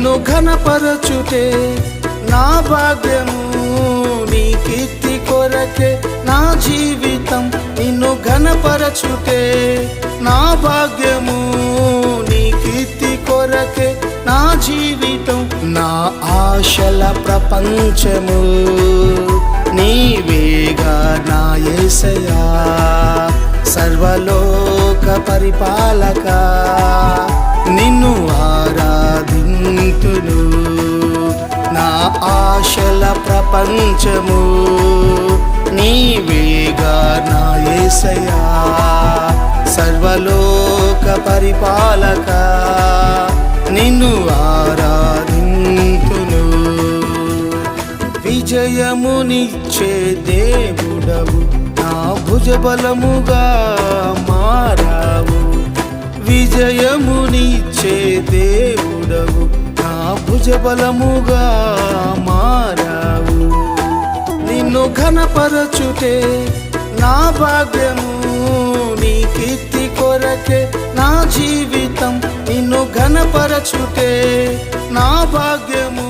నిన్ను ఘనపరచుటే నా భాగ్యము, నీ కీర్తి కొరకే నా జీవితం. నిన్ను ఘనపరచుటే నా భాగ్యము, నీ కీర్తి కొరకే నా జీవితం. నా ఆశల ప్రపంచము నీవేగా నా యేసయ్యా, సర్వలోక పరిపాలక నిన్ను ఆరాధింతును. నా ఆశల ప్రపంచము నీవేగా నా యేసయ్యా, సర్వలోక పరిపాలక నిన్ను ఆరాధింతును. విజయమునిచ్చే దేవుడవు, నా భుజబలముగా మారావు. విజయమునిచ్చే దేవుడవు, నా భుజబలముగా మారావు. నిన్ను ఘనపరచుటే నా భాగ్యము, నీ కీర్తి కొరకే నా జీవితం. నిన్ను ఘనపరచుటే నా భాగ్యము,